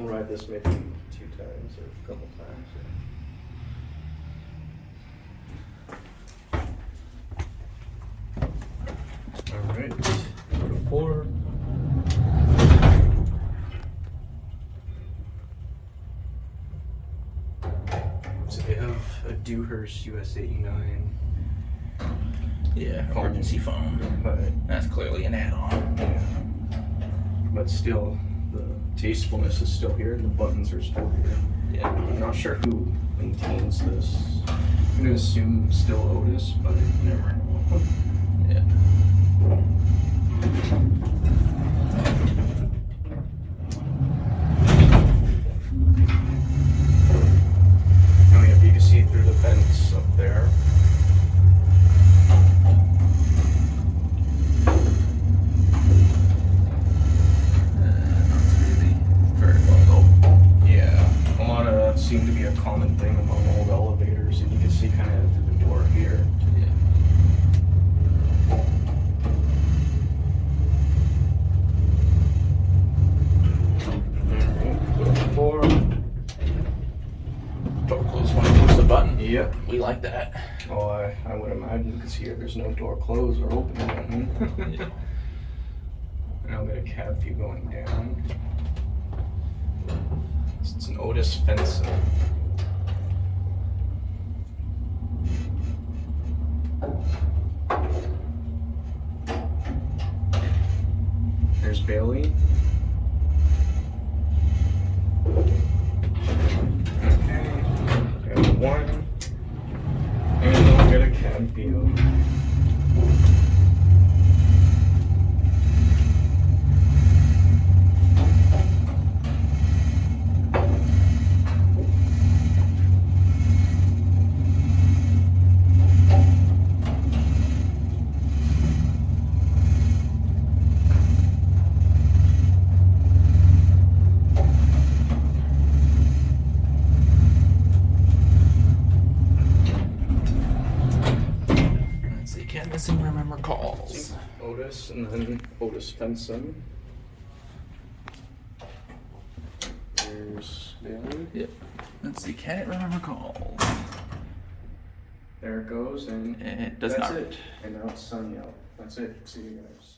ride this maybe 2 times or a couple times. Yeah. All right, go to 4. So they have a Dewhurst US 89. Yeah, Phone. emergency phone. But That's clearly an add-on. yeah, but still, the tastefulness is still here, and the buttons are still here. Yeah. I'm not sure who maintains this. I'm gonna assume still Otis, but you never know. Yeah. Oh yeah, you can see through the vents up there. Seemed to be a common thing among old elevators, and you can see kind of through the door here. Yeah. Alright, 4. Door close when I push the button. Yep. We like that. Oh, I would imagine, because here there's no door close or open button. Yeah. And I'll get a cab view going down. It's an Otis fencing. There's Bailey. Okay, got 1. And I'll get a cab view. Can't miss and remember calls. Otis, and then Otis fencing. There's Bailey. Yep. Let's see, can it remember calls? There it goes, and It does that's not. it. And now it's sunny out. That's it. See you guys.